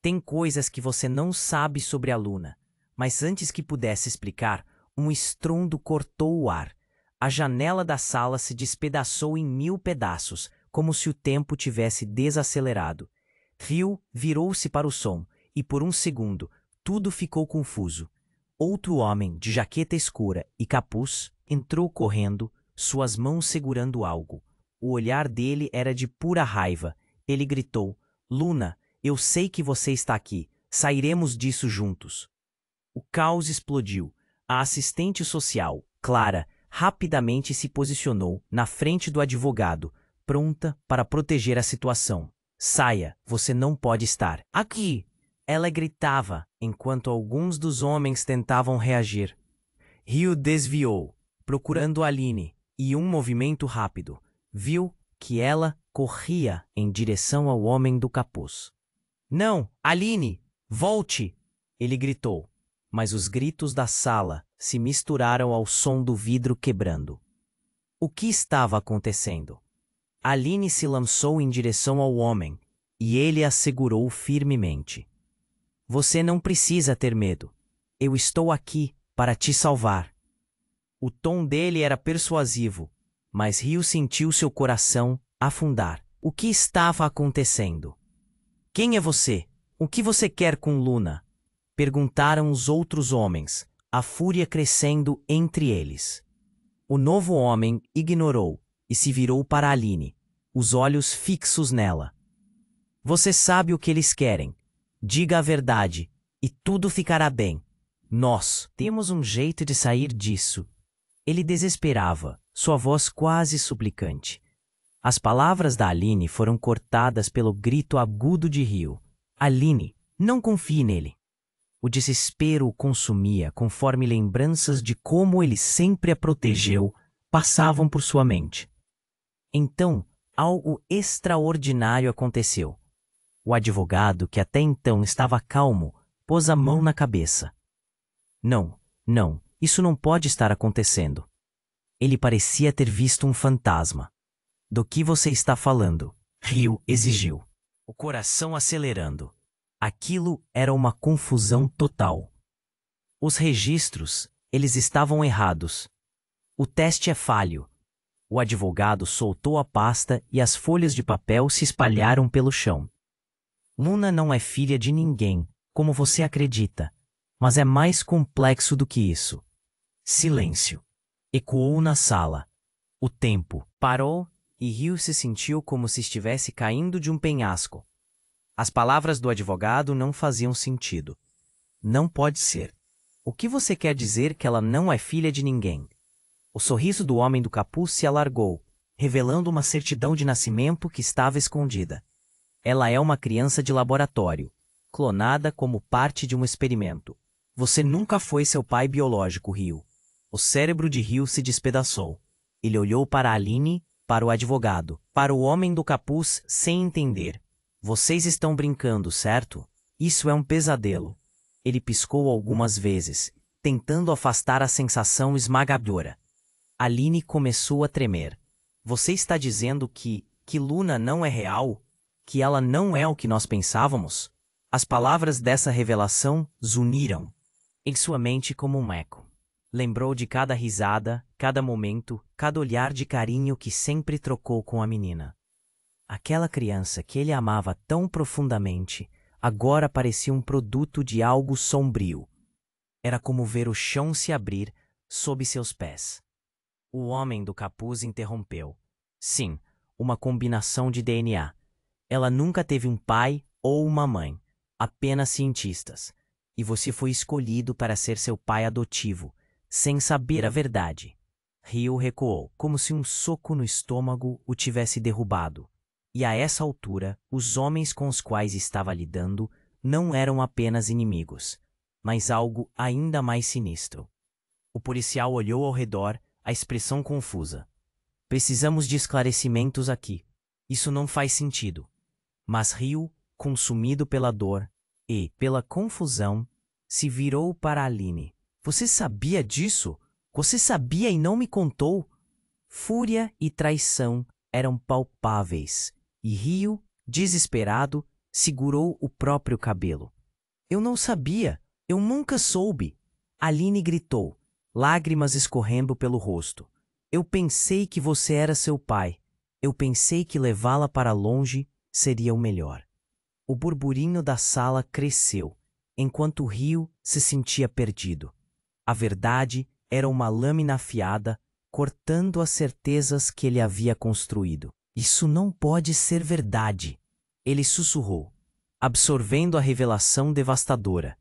Tem coisas que você não sabe sobre a Luna. Mas antes que pudesse explicar, um estrondo cortou o ar. A janela da sala se despedaçou em 1000 pedaços, como se o tempo tivesse desacelerado. Rio virou-se para o som, e por um segundo, tudo ficou confuso. Outro homem, de jaqueta escura e capuz, entrou correndo, suas mãos segurando algo. O olhar dele era de pura raiva. Ele gritou, Luna, eu sei que você está aqui. Sairemos disso juntos. O caos explodiu. A assistente social, Clara, rapidamente se posicionou na frente do advogado, pronta para proteger a situação. Saia, você não pode estar aqui. Ela gritava, enquanto alguns dos homens tentavam reagir. Rio desviou, procurando Aline, e um movimento rápido. Viu que ela corria em direção ao homem do capuz. Não, Aline, volte! Ele gritou, mas os gritos da sala se misturaram ao som do vidro quebrando. O que estava acontecendo? Aline se lançou em direção ao homem, e ele a segurou firmemente. Você não precisa ter medo. Eu estou aqui para te salvar. O tom dele era persuasivo, mas Rio sentiu seu coração afundar. O que estava acontecendo? Quem é você? O que você quer com Luna? Perguntaram os outros homens, a fúria crescendo entre eles. O novo homem ignorou e se virou para Aline, os olhos fixos nela. Você sabe o que eles querem. Diga a verdade, e tudo ficará bem. Nós temos um jeito de sair disso. Ele desesperava, sua voz quase suplicante. As palavras da Aline foram cortadas pelo grito agudo de Rio. Aline, não confie nele. O desespero o consumia conforme lembranças de como ele sempre a protegeu passavam por sua mente. Então, algo extraordinário aconteceu. O advogado, que até então estava calmo, pôs a mão na cabeça. Não, isso não pode estar acontecendo. Ele parecia ter visto um fantasma. Do que você está falando? Ryu exigiu, o coração acelerando. Aquilo era uma confusão total. Os registros, eles estavam errados. O teste é falho. O advogado soltou a pasta e as folhas de papel se espalharam pelo chão. Luna não é filha de ninguém, como você acredita, mas é mais complexo do que isso. Silêncio. Ecoou na sala. O tempo parou e Ryu se sentiu como se estivesse caindo de um penhasco. As palavras do advogado não faziam sentido. Não pode ser. O que você quer dizer que ela não é filha de ninguém? O sorriso do homem do capuz se alargou, revelando uma certidão de nascimento que estava escondida. Ela é uma criança de laboratório, clonada como parte de um experimento. Você nunca foi seu pai biológico, Ryu. O cérebro de Ryu se despedaçou. Ele olhou para Aline, para o advogado, para o homem do capuz sem entender. Vocês estão brincando, certo? Isso é um pesadelo. Ele piscou algumas vezes, tentando afastar a sensação esmagadora. Aline começou a tremer. Você está dizendo que Luna não é real? Que ela não é o que nós pensávamos? As palavras dessa revelação zuniram em sua mente como um eco. Lembrou de cada risada, cada momento, cada olhar de carinho que sempre trocou com a menina. Aquela criança que ele amava tão profundamente, agora parecia um produto de algo sombrio. Era como ver o chão se abrir sob seus pés. O homem do capuz interrompeu. Sim, uma combinação de DNA. Ela nunca teve um pai ou uma mãe, apenas cientistas. E você foi escolhido para ser seu pai adotivo, sem saber a verdade. Ryu recuou, como se um soco no estômago o tivesse derrubado. E a essa altura, os homens com os quais estava lidando não eram apenas inimigos, mas algo ainda mais sinistro. O policial olhou ao redor, a expressão confusa. Precisamos de esclarecimentos aqui. Isso não faz sentido. Mas Ryu, consumido pela dor e pela confusão, se virou para Aline. Você sabia disso? Você sabia e não me contou? Fúria e traição eram palpáveis, e Ryu, desesperado, segurou o próprio cabelo. Eu não sabia, eu nunca soube. Aline gritou, lágrimas escorrendo pelo rosto. Eu pensei que você era seu pai. Eu pensei que levá-la para longe seria o melhor. O burburinho da sala cresceu, enquanto Ryu se sentia perdido. A verdade era uma lâmina afiada, cortando as certezas que ele havia construído. Isso não pode ser verdade, ele sussurrou, absorvendo a revelação devastadora.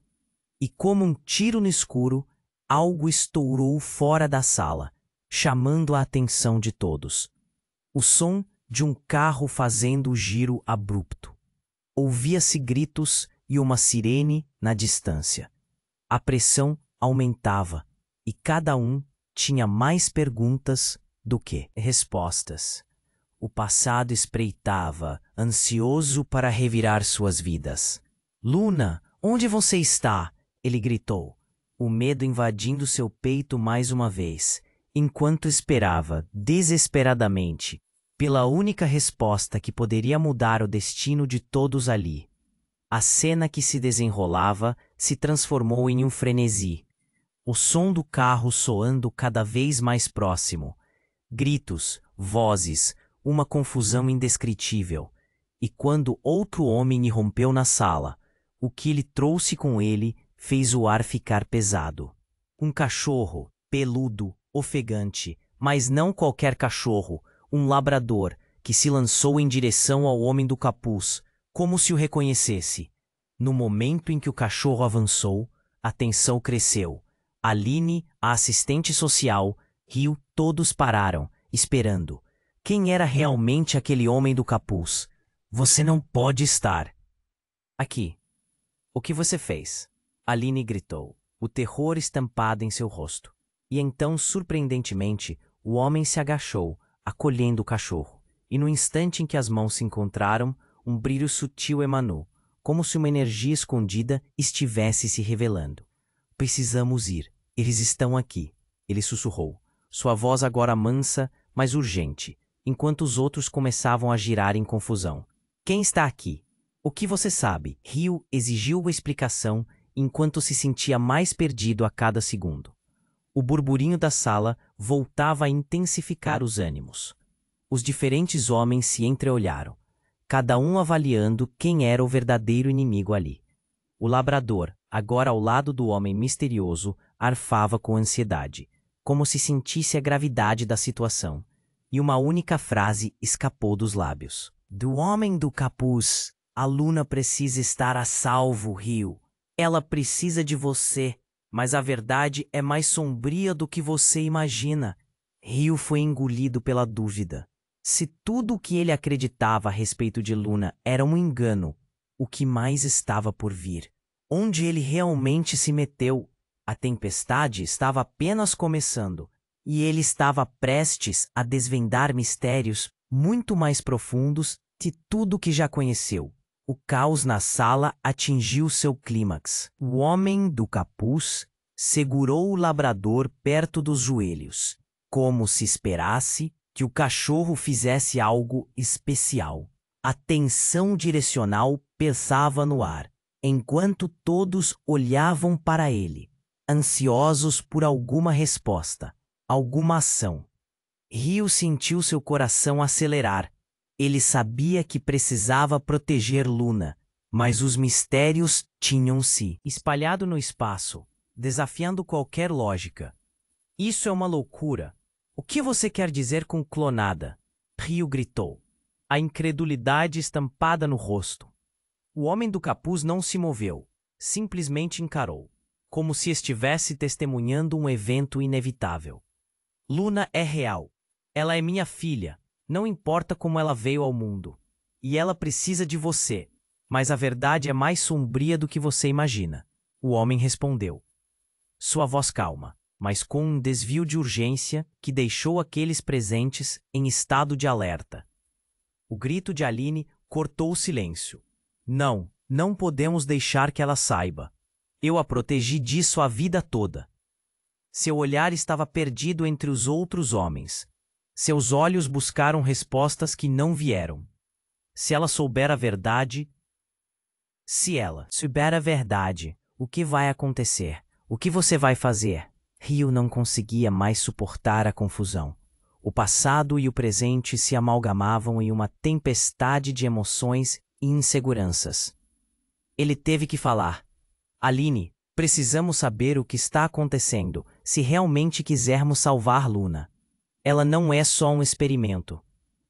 E como um tiro no escuro, algo estourou fora da sala, chamando a atenção de todos. O som de um carro fazendo o giro abrupto. Ouvia-se gritos e uma sirene na distância. A pressão aumentava e cada um tinha mais perguntas do que respostas. O passado espreitava, ansioso para revirar suas vidas. Luna, onde você está? Ele gritou, o medo invadindo seu peito mais uma vez, enquanto esperava, desesperadamente, pela única resposta que poderia mudar o destino de todos ali. A cena que se desenrolava se transformou em um frenesi. O som do carro soando cada vez mais próximo. Gritos, vozes, uma confusão indescritível. E quando outro homem irrompeu na sala, o que ele trouxe com ele fez o ar ficar pesado. Um cachorro, peludo, ofegante, mas não qualquer cachorro, um labrador, que se lançou em direção ao homem do capuz, como se o reconhecesse. No momento em que o cachorro avançou, a tensão cresceu. Aline, a assistente social, Ryu, todos pararam, esperando. Quem era realmente aquele homem do capuz? Você não pode estar aqui. O que você fez? Aline gritou, o terror estampado em seu rosto. E então, surpreendentemente, o homem se agachou, acolhendo o cachorro. E no instante em que as mãos se encontraram, um brilho sutil emanou, como se uma energia escondida estivesse se revelando. Precisamos ir. Eles estão aqui, ele sussurrou, sua voz agora mansa, mas urgente. enquanto os outros começavam a girar em confusão. Quem está aqui? O que você sabe? Rio exigiu uma explicação enquanto se sentia mais perdido a cada segundo. O burburinho da sala voltava a intensificar os ânimos. Os diferentes homens se entreolharam, cada um avaliando quem era o verdadeiro inimigo ali. O labrador, agora ao lado do homem misterioso, arfava com ansiedade, como se sentisse a gravidade da situação, e uma única frase escapou dos lábios. Do homem do capuz, a Luna precisa estar a salvo, Rio. Ela precisa de você, mas a verdade é mais sombria do que você imagina. Rio foi engolido pela dúvida. Se tudo o que ele acreditava a respeito de Luna era um engano, o que mais estava por vir? Onde ele realmente se meteu? A tempestade estava apenas começando, e ele estava prestes a desvendar mistérios muito mais profundos de tudo o que já conheceu. O caos na sala atingiu seu clímax. O homem do capuz segurou o labrador perto dos joelhos, como se esperasse que o cachorro fizesse algo especial. A tensão direcional pesava no ar, enquanto todos olhavam para ele, ansiosos por alguma resposta, alguma ação. Rio sentiu seu coração acelerar. Ele sabia que precisava proteger Luna, mas os mistérios tinham se espalhado no espaço, desafiando qualquer lógica. Isso é uma loucura. O que você quer dizer com clonada? Rio gritou, a incredulidade estampada no rosto. O homem do capuz não se moveu, simplesmente encarou, como se estivesse testemunhando um evento inevitável. Luna é real. Ela é minha filha. Não importa como ela veio ao mundo. E ela precisa de você. Mas a verdade é mais sombria do que você imagina. O homem respondeu. Sua voz calma, mas com um desvio de urgência que deixou aqueles presentes em estado de alerta. O grito de Aline cortou o silêncio. Não, não podemos deixar que ela saiba. Eu a protegi disso a vida toda. Seu olhar estava perdido entre os outros homens. Seus olhos buscaram respostas que não vieram. Se ela souber a verdade... Se ela souber a verdade, o que vai acontecer? O que você vai fazer? Rio não conseguia mais suportar a confusão. O passado e o presente se amalgamavam em uma tempestade de emoções e inseguranças. Ele teve que falar. Aline, precisamos saber o que está acontecendo se realmente quisermos salvar Luna. Ela não é só um experimento.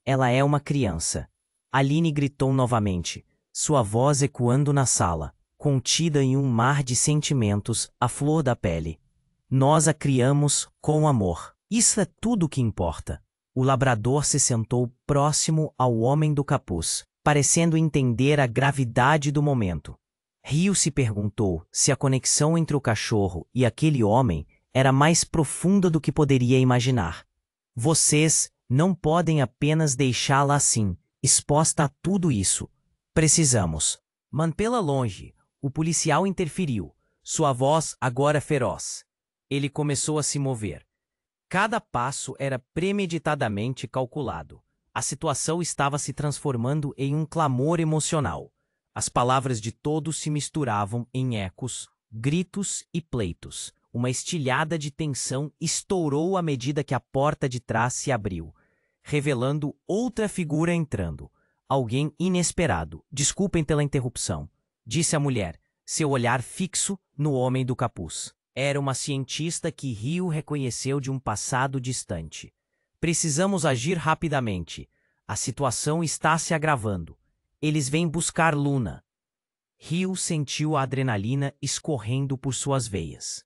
Ela é uma criança. Aline gritou novamente, sua voz ecoando na sala, contida em um mar de sentimentos à flor da pele. Nós a criamos com amor. Isso é tudo o que importa. O labrador se sentou próximo ao homem do capuz, parecendo entender a gravidade do momento. Rio se perguntou se a conexão entre o cachorro e aquele homem era mais profunda do que poderia imaginar. Vocês não podem apenas deixá-la assim, exposta a tudo isso. Precisamos mantê-la longe. O policial interferiu, sua voz agora feroz. Ele começou a se mover. Cada passo era premeditadamente calculado. A situação estava se transformando em um clamor emocional. As palavras de todos se misturavam em ecos, gritos e pleitos. Uma estilhada de tensão estourou à medida que a porta de trás se abriu, revelando outra figura entrando. Alguém inesperado. Desculpem pela interrupção, disse a mulher, seu olhar fixo no homem do capuz. Era uma cientista que Rio reconheceu de um passado distante. Precisamos agir rapidamente. A situação está se agravando. Eles vêm buscar Luna. Rio sentiu a adrenalina escorrendo por suas veias.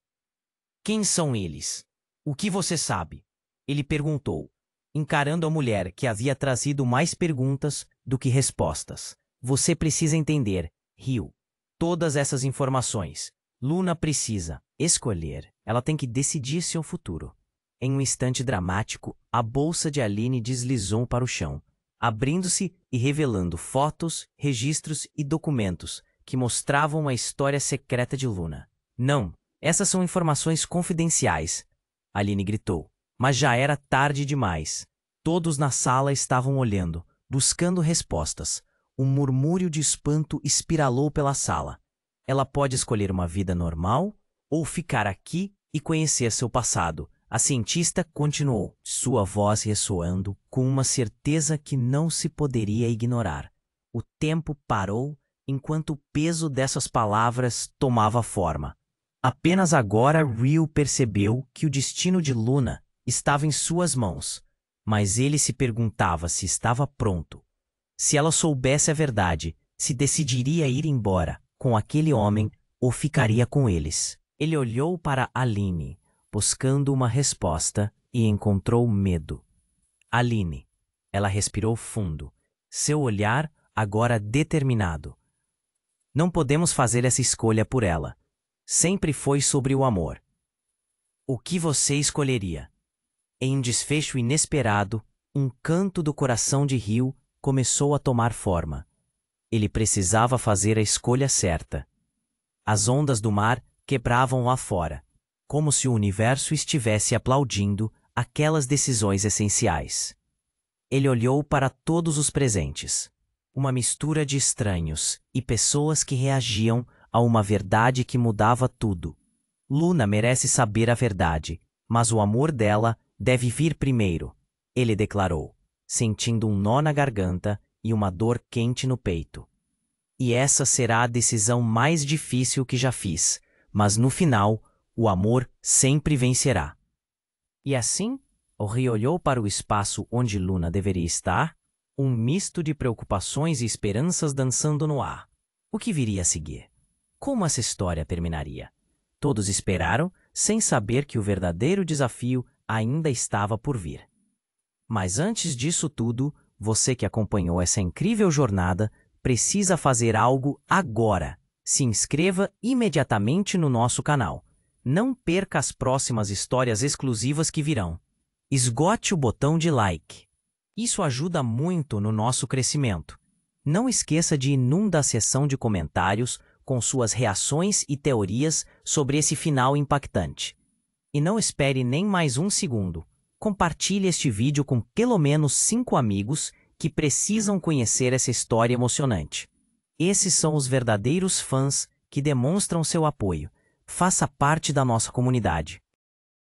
Quem são eles? O que você sabe? Ele perguntou, encarando a mulher que havia trazido mais perguntas do que respostas. Você precisa entender, Rio. Todas essas informações. Luna precisa escolher. Ela tem que decidir seu futuro. Em um instante dramático, a bolsa de Aline deslizou para o chão, abrindo-se e revelando fotos, registros e documentos que mostravam a história secreta de Luna. Não, essas são informações confidenciais, Aline gritou. Mas já era tarde demais. Todos na sala estavam olhando, buscando respostas. Um murmúrio de espanto espiralou pela sala. Ela pode escolher uma vida normal ou ficar aqui e conhecer seu passado. A cientista continuou, sua voz ressoando com uma certeza que não se poderia ignorar. O tempo parou enquanto o peso dessas palavras tomava forma. Apenas agora Rio percebeu que o destino de Luna estava em suas mãos, mas ele se perguntava se estava pronto. Se ela soubesse a verdade, se decidiria ir embora com aquele homem ou ficaria com eles. Ele olhou para Aline, buscando uma resposta, e encontrou medo. Aline. Ela respirou fundo, seu olhar agora determinado. Não podemos fazer essa escolha por ela. Sempre foi sobre o amor. O que você escolheria? Em um desfecho inesperado, um canto do coração de Rio começou a tomar forma. Ele precisava fazer a escolha certa. As ondas do mar quebravam lá fora, como se o universo estivesse aplaudindo aquelas decisões essenciais. Ele olhou para todos os presentes. Uma mistura de estranhos e pessoas que reagiam a uma verdade que mudava tudo. Luna merece saber a verdade, mas o amor dela deve vir primeiro, ele declarou, sentindo um nó na garganta e uma dor quente no peito. E essa será a decisão mais difícil que já fiz, mas no final, o amor sempre vencerá. E assim, o Rio olhou para o espaço onde Luna deveria estar, um misto de preocupações e esperanças dançando no ar. O que viria a seguir? Como essa história terminaria? Todos esperaram, sem saber que o verdadeiro desafio ainda estava por vir. Mas antes disso tudo, você que acompanhou essa incrível jornada precisa fazer algo agora. Se inscreva imediatamente no nosso canal. Não perca as próximas histórias exclusivas que virão. Esgote o botão de like. Isso ajuda muito no nosso crescimento. Não esqueça de inundar a seção de comentários com suas reações e teorias sobre esse final impactante. E não espere nem mais um segundo. Compartilhe este vídeo com pelo menos 5 amigos que precisam conhecer essa história emocionante. Esses são os verdadeiros fãs que demonstram seu apoio. Faça parte da nossa comunidade.